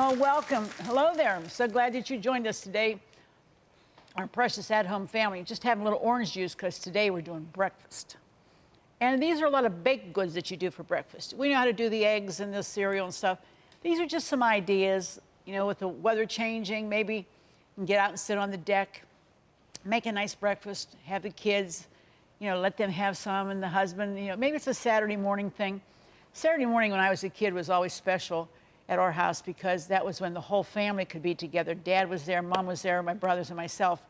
Well, welcome. Hello there. I'm so glad that you joined us today. Our precious at-home family. Just having a little orange juice because today we're doing breakfast. And these are a lot of baked goods that you do for breakfast. We know how to do the eggs and the cereal and stuff. These are just some ideas, you know, with the weather changing, maybe you can get out and sit on the deck, make a nice breakfast, have the kids, you know, let them have some, and the husband, you know, maybe it's a Saturday morning thing. Saturday morning when I was a kid was always special at our house because that was when the whole family could be together. Dad was there, Mom was there, my brothers and myself,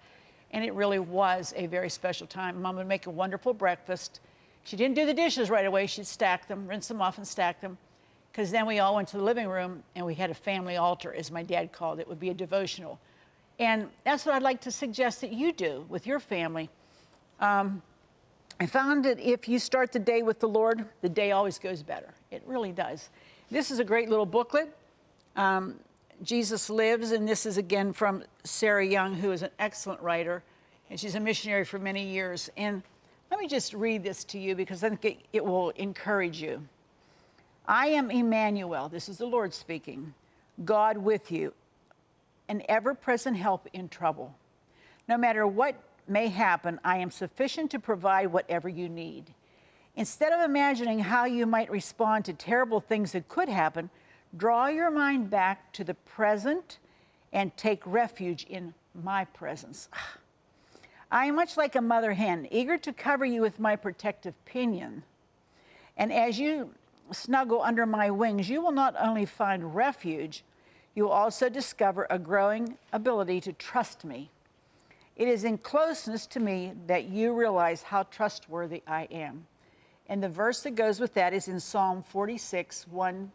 and it really was a very special time. Mom would make a wonderful breakfast. She didn't do the dishes right away. She'd stack them, rinse them off and stack them, because then we all went to the living room and we had a family altar, as my dad called it. It would be a devotional. And that's what I'd like to suggest that you do with your family. I found that if you start the day with the Lord, the day always goes better. It really does. This is a great little booklet. Jesus Lives, and this is again from Sarah Young, who is an excellent writer, and she's a missionary for many years. And let me just read this to you because I think it will encourage you. I am Emmanuel, this is the Lord speaking, God with you, an ever-present help in trouble. No matter what may happen, I am sufficient to provide whatever you need. Instead of imagining how you might respond to terrible things that could happen, draw your mind back to the present and take refuge in my presence. I am much like a mother hen, eager to cover you with my protective pinion. And as you snuggle under my wings, you will not only find refuge, you will also discover a growing ability to trust me. It is in closeness to me that you realize how trustworthy I am. And the verse that goes with that is in Psalm 46, 1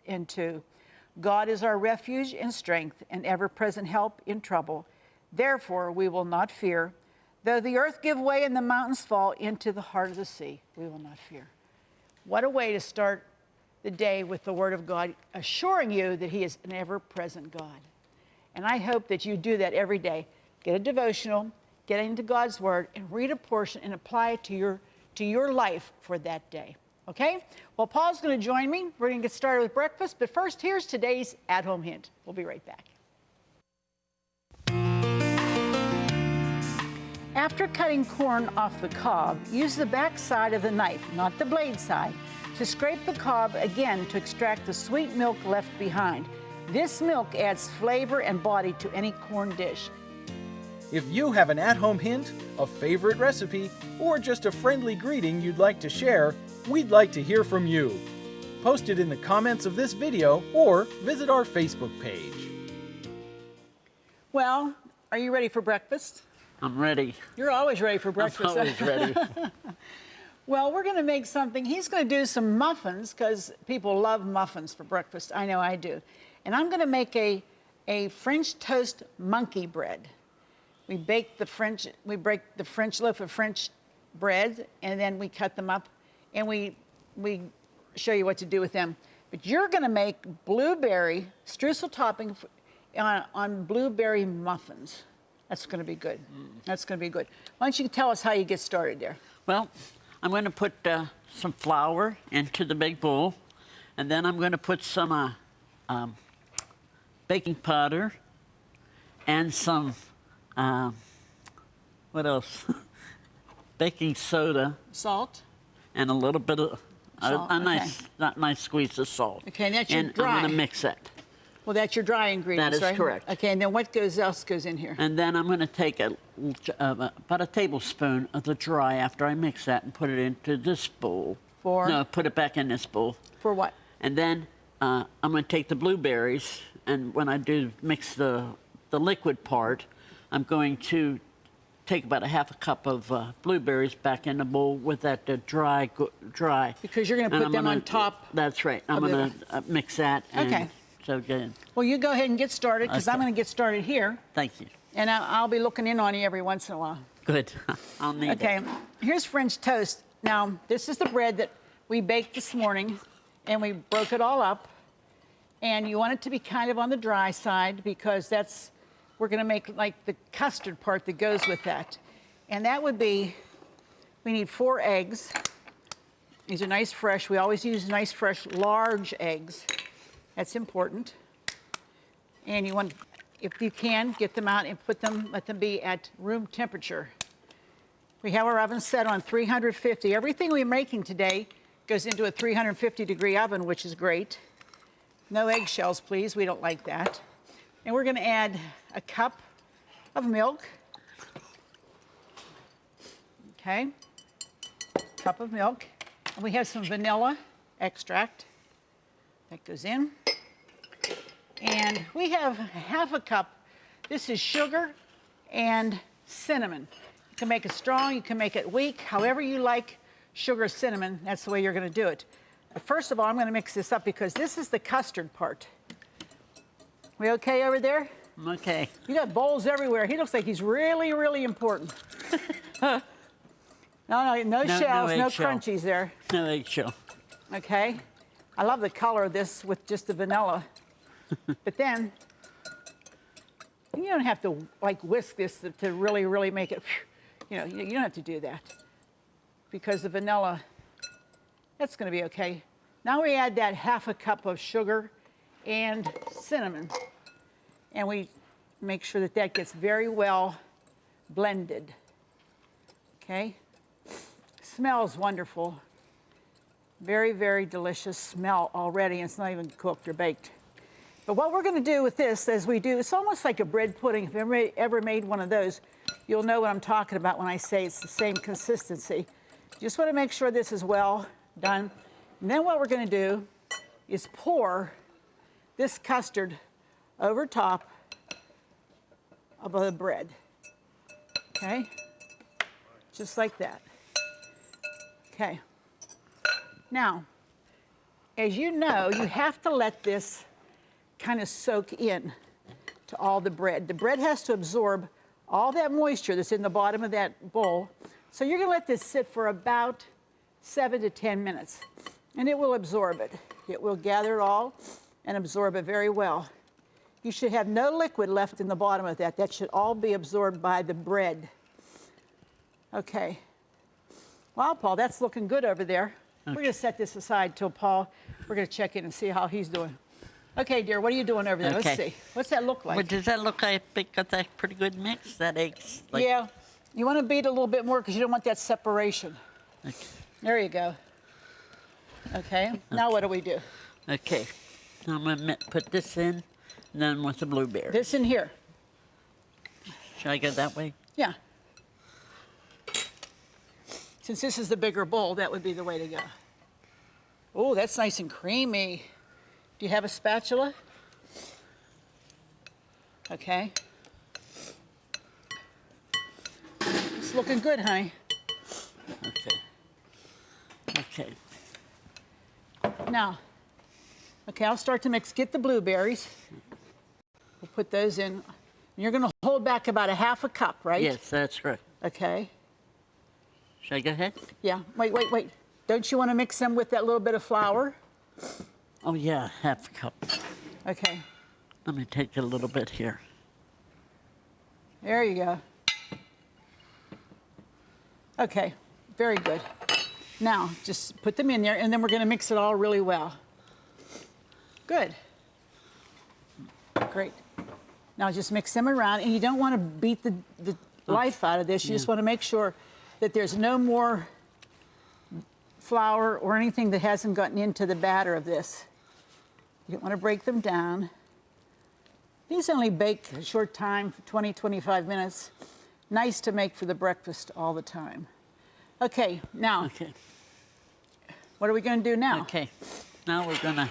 and 2. God is our refuge and strength, and ever-present help in trouble. Therefore, we will not fear. Though the earth give way and the mountains fall into the heart of the sea, we will not fear. What a way to start the day with the Word of God, assuring you that He is an ever-present God. And I hope that you do that every day. Get a devotional, get into God's Word, and read a portion and apply it to your life for that day. Okay? Well, Paul's going to join me. We're going to get started with breakfast. But first, here's today's at-home hint. We'll be right back. After cutting corn off the cob, use the back side of the knife, not the blade side, to scrape the cob again to extract the sweet milk left behind. This milk adds flavor and body to any corn dish. If you have an at-home hint, a favorite recipe, or just a friendly greeting you'd like to share, we'd like to hear from you. Post it in the comments of this video or visit our Facebook page. Well, are you ready for breakfast? I'm ready. You're always ready for breakfast. I'm always ready. Well, we're going to make something. He's going to do some muffins because people love muffins for breakfast. I know I do. And I'm going to make a French toast monkey bread. We break the French loaf of French bread, and then we cut them up, and we show you what to do with them. But you're going to make blueberry streusel topping on blueberry muffins. That's going to be good. That's going to be good. Why don't you tell us how you get started there? Well, I'm going to put some flour into the big bowl, and then I'm going to put some baking powder and some what else? Baking soda. Salt. And a little bit of Salt, a nice squeeze of salt. Okay, and that's your dry. I'm going to mix that. Well, that's your dry ingredients, That is right? correct. Okay, and then what else goes in here? And then I'm going to take about a tablespoon of the dry after I mix that and put it into this bowl. No, put it back in this bowl. For what? And then I'm going to take the blueberries, and when I do mix the liquid part, I'm going to take about a half a cup of blueberries back in the bowl with that dry. Because you're going to put them on top. That's right. I'm going to mix that. Okay. So good. Well, you go ahead and get started because Okay. I'm going to get started here. Thank you. And I'll be looking in on you every once in a while. Good. I'll need it. Okay. Here's French toast. Now, this is the bread that we baked this morning, and we broke it all up. And you want it to be kind of on the dry side because we're going to make like the custard part that goes with that. And that would be, we need 4 eggs. These are nice fresh. We always use nice fresh large eggs. That's important. And you want, if you can, get them out and let them be at room temperature. We have our oven set on 350. Everything we're making today goes into a 350-degree oven, which is great. No eggshells, please. We don't like that. And we're going to add a cup of milk. Okay. Cup of milk. And we have some vanilla extract. That goes in. And we have half a cup. This is sugar and cinnamon. You can make it strong, you can make it weak, however you like sugar or cinnamon, that's the way you're gonna do it. But first of all, I'm gonna mix this up because this is the custard part. We okay over there? Okay. You got bowls everywhere. He looks like he's really, really important. No shells, no crunchies there. No eggshell. Okay. I love the color of this with just the vanilla. But then, you don't have to like whisk this to really, really make it, you don't have to do that. Because the vanilla, that's gonna be okay. Now we add that half a cup of sugar and cinnamon. And we make sure that that gets very well blended. Okay? Smells wonderful. Very, very delicious smell already, and it's not even cooked or baked. But what we're gonna do with this, as we do, it's almost like a bread pudding. If you've ever made one of those, you'll know what I'm talking about when I say it's the same consistency. Just wanna make sure this is well done. And then what we're gonna do is pour this custard over top of the bread, okay? Just like that, okay. Now, as you know, you have to let this kind of soak in to all the bread. The bread has to absorb all that moisture that's in the bottom of that bowl. So you're gonna let this sit for about 7 to 10 minutes, and it will absorb it. It will gather it all and absorb it very well. You should have no liquid left in the bottom of that. That should all be absorbed by the bread. Okay. Well, Paul, that's looking good over there. Okay. We're gonna set this aside till Paul, we're gonna check in and see how he's doing. Okay, dear, what are you doing over there? Okay. Let's see. What's that look like? Well, does that look like it got that pretty good mix? That egg's like... Yeah. You want to beat it a little bit more because you don't want that separation. Okay. There you go. Okay. Now what do we do? Okay. I'm going to put this in, and then with the blueberry. This in here. Should I go that way? Yeah. Since this is the bigger bowl, that would be the way to go. Oh, that's nice and creamy. Do you have a spatula? Okay. It's looking good, honey. Okay. Okay. Now, okay, I'll start to mix. Get the blueberries. We'll put those in. You're going to hold back about a half a cup, right? Yes, that's right. Okay. Should I go ahead? Yeah. Wait. Don't you want to mix them with that little bit of flour? Oh, yeah, half a cup. Okay. Let me take a little bit here. There you go. Okay, very good. Now, just put them in there, and then we're going to mix it all really well. Good. Great. Now just mix them around, and you don't want to beat the life out of this. You just want to make sure that there's no more flour or anything that hasn't gotten into the batter of this. You don't want to break them down. These only bake a short time, 20, 25 minutes. Nice to make for the breakfast all the time. Okay, now, Okay. what are we going to do now? Okay. Now we're going to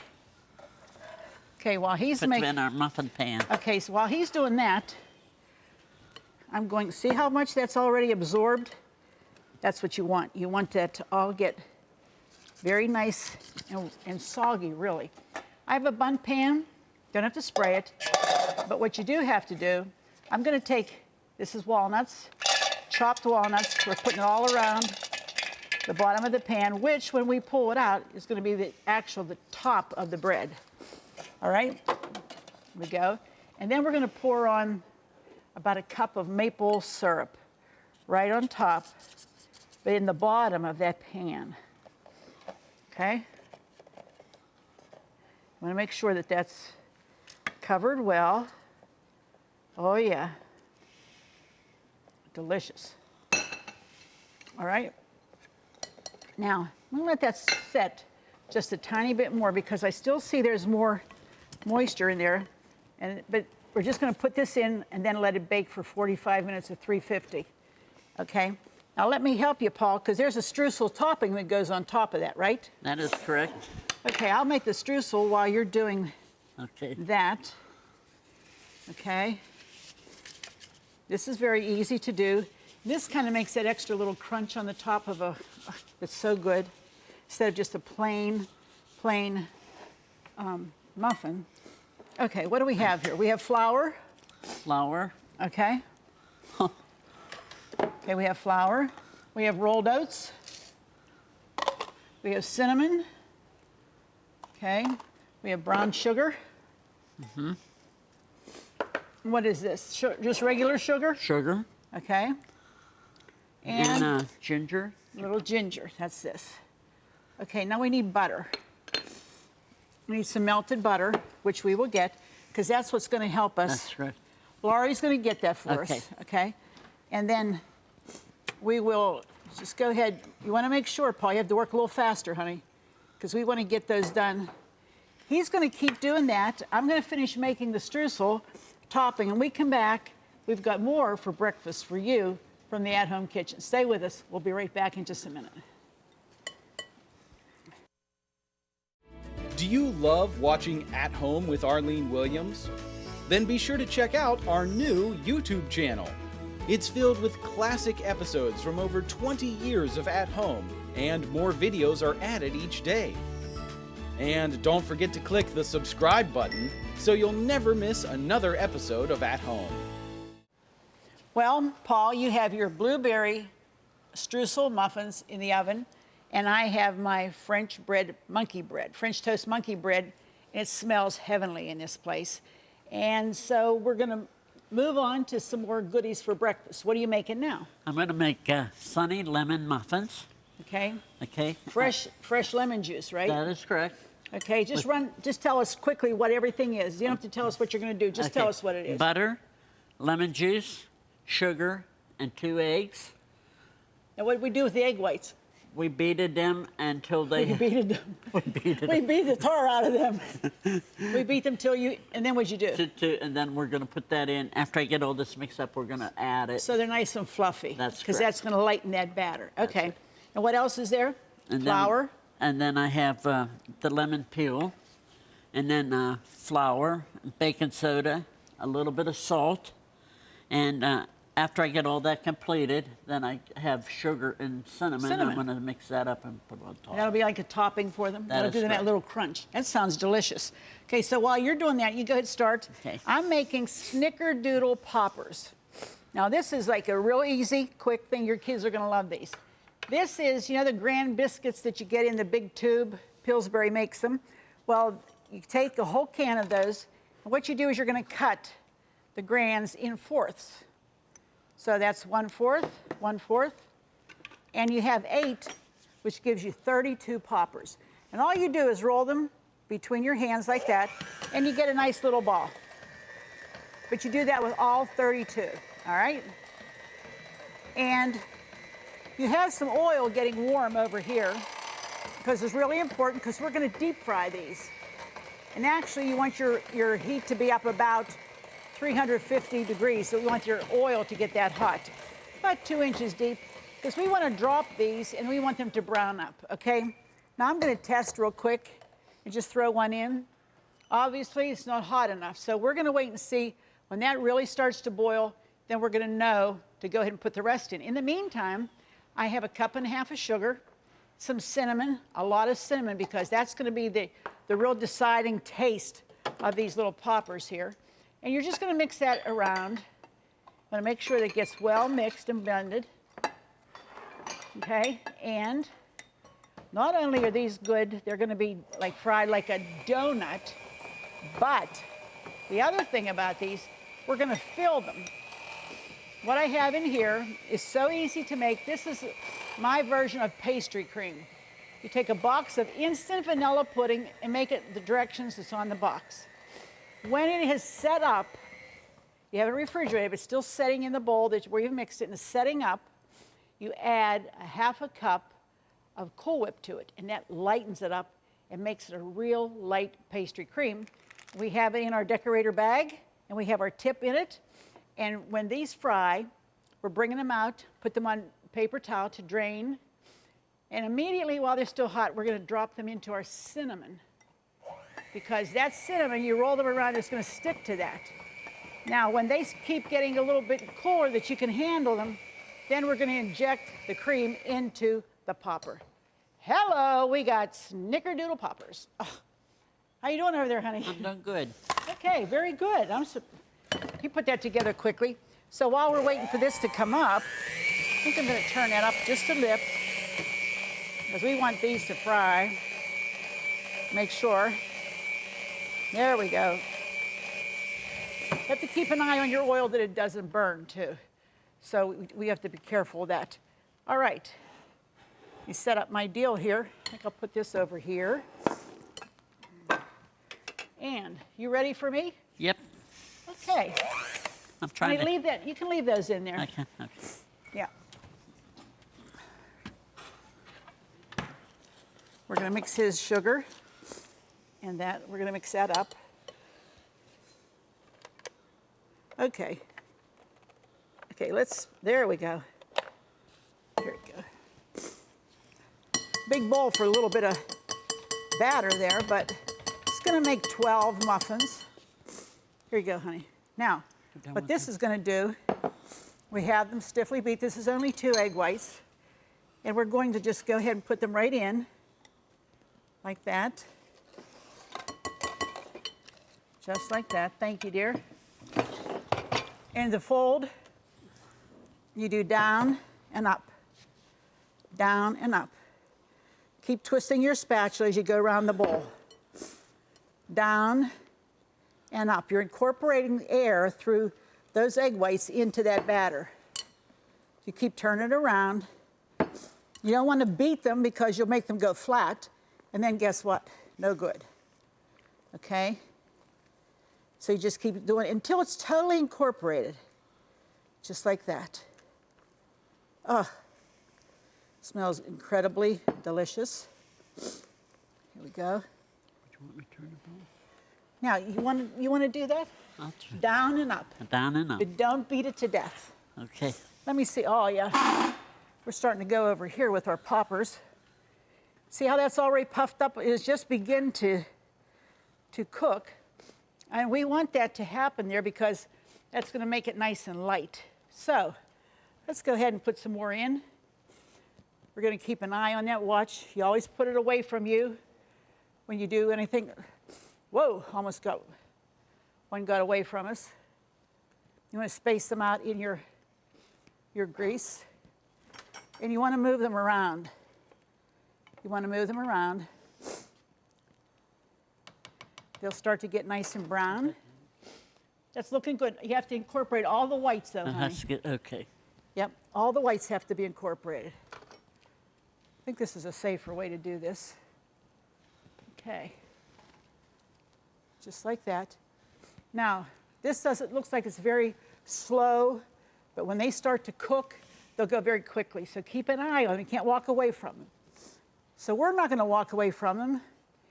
Okay, while he's put them making... in our muffin pan. Okay, so while he's doing that, I'm going to see how much that's already absorbed. That's what you want. You want that to all get very nice and soggy, really. I have a bun pan. Don't have to spray it. But what you do have to do, I'm going to take, this is walnuts, chopped walnuts. We're putting it all around the bottom of the pan, which when we pull it out is going to be the top of the bread. All right? Here we go. And then we're going to pour on about a cup of maple syrup right on top, but in the bottom of that pan. Okay? I want to make sure that that's covered well. Oh yeah, delicious. All right, now I'm gonna let that set just a tiny bit more because I still see there's more moisture in there, but we're just gonna put this in and then let it bake for 45 minutes at 350, okay? Now let me help you, Paul, because there's a streusel topping that goes on top of that, right? That is correct. Okay, I'll make the streusel while you're doing that, okay? This is very easy to do. This kind of makes that extra little crunch on the top of it's so good, instead of just a plain muffin. Okay, what do we have here? We have flour. Flour. Okay. Okay, we have flour. We have rolled oats. We have cinnamon. Okay. We have brown sugar. Mm-hmm. What is this? Just regular sugar? Sugar. Okay. And ginger. Little ginger. That's this. Okay, now we need butter. We need some melted butter, which we will get, because that's what's going to help us. That's right. Laurie's going to get that for us. Okay. And then we will just go ahead. You want to make sure, Paul, you have to work a little faster, honey, because we want to get those done. He's going to keep doing that. I'm going to finish making the streusel topping, and we come back. We've got more for breakfast for you from the at-home kitchen. Stay with us. We'll be right back in just a minute. Do you love watching At Home with Arlene Williams? Then be sure to check out our new YouTube channel. It's filled with classic episodes from over 20 years of At Home, and more videos are added each day. And don't forget to click the subscribe button so you'll never miss another episode of At Home. Well, Paul, you have your blueberry streusel muffins in the oven, and I have my French toast monkey bread, and it smells heavenly in this place. And so we're going to move on to some more goodies for breakfast. What are you making now? I'm going to make sunny lemon muffins. Okay. Okay. Fresh lemon juice, right? That is correct. Okay, just tell us quickly what everything is. You don't have to tell us what you're going to do. Just tell us what it is. Butter, lemon juice, sugar, and 2 eggs. Now, what do we do with the egg whites? We beated them until they... We beat them. We beat the tar out of them. We beat them till you... And then what'd you do? And then we're going to put that in. After I get all this mixed up, we're going to add it. So they're nice and fluffy. That's because that's going to lighten that batter. Okay. And what else is there? And flour. And then I have the lemon peel. And then flour, baking soda, a little bit of salt. And after I get all that completed, then I have sugar and cinnamon. I'm going to mix that up and put it on top. And that'll be like a topping for them. That'll give them that little crunch. That sounds delicious. Okay, so while you're doing that, you go ahead and start. Okay. I'm making snickerdoodle poppers. Now, this is like a real easy, quick thing. Your kids are going to love these. This is, you know, the grand biscuits that you get in the big tube. Pillsbury makes them. Well, you take a whole can of those. And what you do is you're going to cut the grands in fourths. So that's 1/4, 1/4, and you have 8, which gives you 32 poppers. And all you do is roll them between your hands like that, and you get a nice little ball. But you do that with all 32, all right? And you have some oil getting warm over here, because it's really important, because we're going to deep fry these. And actually, you want your heat to be up about 350 degrees, so we want your oil to get that hot. About 2 inches deep, because we want to drop these and we want them to brown up, okay? Now I'm going to test real quick and just throw one in. Obviously, it's not hot enough, so we're going to wait and see. When that really starts to boil, then we're going to know to go ahead and put the rest in. In the meantime, I have 1.5 cups of sugar, some cinnamon, a lot of cinnamon, because that's going to be the real deciding taste of these little poppers here. And you're just going to mix that around. I'm going to make sure that it gets well mixed and blended. Okay, and not only are these good, they're going to be like fried like a donut, but the other thing about these, we're going to fill them. What I have in here is so easy to make. This is my version of pastry cream. You take a box of instant vanilla pudding and make it the directions that's on the box. When it has set up, you have it refrigerated, but still setting in the bowl where you've mixed it and it's setting up, you add a half a cup of Cool Whip to it, and that lightens it up and makes it a real light pastry cream. We have it in our decorator bag, and we have our tip in it. And when these fry, we're bringing them out, put them on paper towel to drain, and immediately while they're still hot, we're going to drop them into our cinnamon. Because that cinnamon, you roll them around, it's going to stick to that. Now, when they keep getting a little bit cooler that you can handle them, then we're going to inject the cream into the popper. Hello, we got snickerdoodle poppers. Oh, how you doing over there, honey? I'm doing good. Okay, very good. You put that together quickly. So while we're waiting for this to come up, I think I'm going to turn that up just a bit because we want these to fry. Make sure. There we go. You have to keep an eye on your oil that it doesn't burn too. So we have to be careful of that. All right. You set up my deal here. I think I'll put this over here. And you ready for me? Yep. Okay. I'm trying to leave that. You can leave those in there. I can. Okay. Yeah. We're going to mix his sugar, and we're going to mix that up. Okay. Okay, there we go. Here we go. Big bowl for a little bit of batter there, but it's going to make 12 muffins. Here you go, honey. Now, what this is going to do, we have them stiffly beat. This is only 2 egg whites. And we're going to just go ahead and put them right in, like that. Just like that. Thank you, dear. And the fold, you do down and up, down and up. Keep twisting your spatula as you go around the bowl. Down and up. You're incorporating air through those egg whites into that batter. You keep turning it around. You don't want to beat them because you'll make them go flat, and then guess what? No good. Okay? So you just keep doing it until it's totally incorporated. Just like that. Oh, smells incredibly delicious. Here we go. Do you want me to turn the bowl? Now, you want to do that? I'll turn. Down and up. Down and up. But don't beat it to death. Okay. Let me see. Oh, yeah. We're starting to go over here with our poppers. See how that's already puffed up? It's just begin to cook. And we want that to happen there because that's going to make it nice and light. So let's go ahead and put some more in. We're going to keep an eye on that. Watch. You always put it away from you when you do anything. Whoa, one got away from us. You want to space them out in your grease. And you want to move them around. You want to move them around. They'll start to get nice and brown. That's looking good. You have to incorporate all the whites, though, honey. That's good. Okay. Yep, all the whites have to be incorporated. I think this is a safer way to do this. Okay. Just like that. Now, looks like it's very slow, but when they start to cook, they'll go very quickly. So keep an eye on them. You can't walk away from them. So we're not going to walk away from them,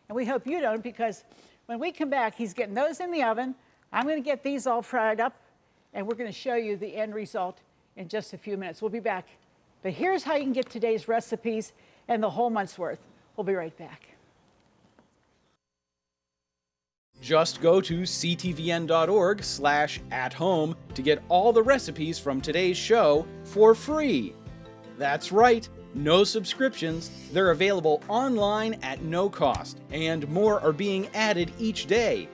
and we hope you don't, because when we come back, he's getting those in the oven. I'm going to get these all fried up, and we're going to show you the end result in just a few minutes. We'll be back. But here's how you can get today's recipes and the whole month's worth. We'll be right back. Just go to ctvn.org/athome to get all the recipes from today's show for free. That's right, no subscriptions. They're available online at no cost, and more are being added each day.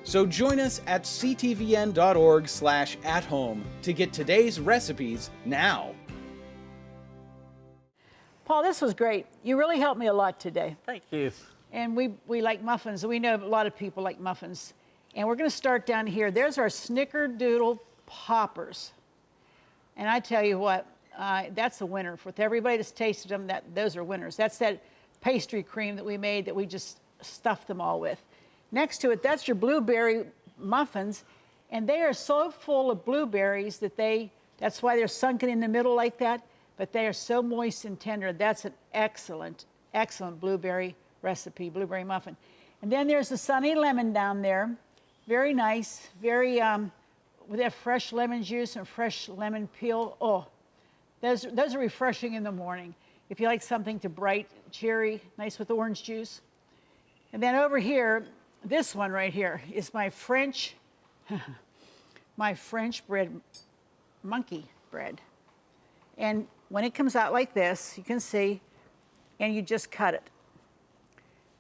So join us at ctvn.org/athome to get today's recipes now. Paul, this was great. You really helped me a lot today. Thank you. And we like muffins, and we know a lot of people like muffins. And we're going to start down here. There's our snickerdoodle poppers. And I tell you what, that's a winner. With everybody that's tasted them, those are winners. That's that pastry cream that we made that we just stuffed them all with. Next to it, that's your blueberry muffins, and they are so full of blueberries that's why they're sunken in the middle like that, but they are so moist and tender. That's an excellent, excellent blueberry recipe, blueberry muffin. And then there's the sunny lemon down there. Very nice, very, with that fresh lemon juice and fresh lemon peel. Oh, those are refreshing in the morning. If you like something to bright, cheery, nice with orange juice. And then over here, this one right here is my French, my French bread, monkey bread. And when it comes out like this, you can see, and you just cut it.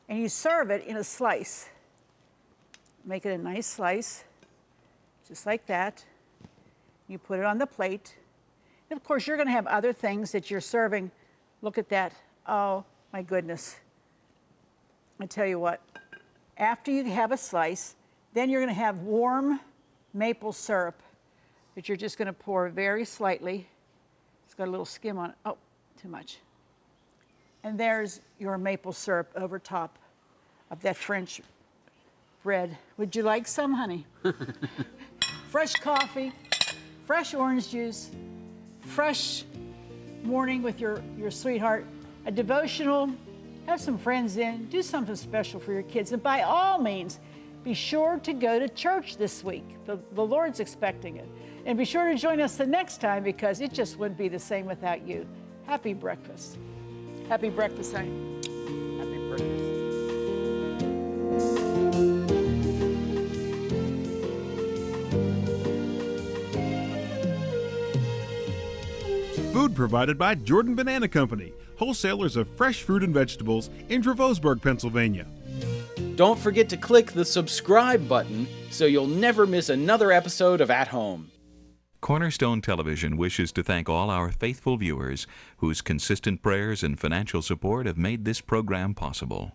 And you serve it in a slice. Make it a nice slice, just like that. You put it on the plate. And of course, you're going to have other things that you're serving. Look at that. Oh, my goodness. I tell you what, after you have a slice, then you're going to have warm maple syrup that you're just going to pour very slightly. It's got a little skim on it. Oh, too much. And there's your maple syrup over top of that French bread. Would you like some, honey? Fresh coffee, fresh orange juice, fresh morning with your sweetheart, a devotional, have some friends in, do something special for your kids. And by all means, be sure to go to church this week. The Lord's expecting it. And be sure to join us the next time because it just wouldn't be the same without you. Happy breakfast. Happy breakfast, honey. Happy breakfast. Food provided by Jordan Banana Company, wholesalers of fresh fruit and vegetables in Dravosburg, Pennsylvania. Don't forget to click the subscribe button so you'll never miss another episode of At Home. Cornerstone Television wishes to thank all our faithful viewers whose consistent prayers and financial support have made this program possible.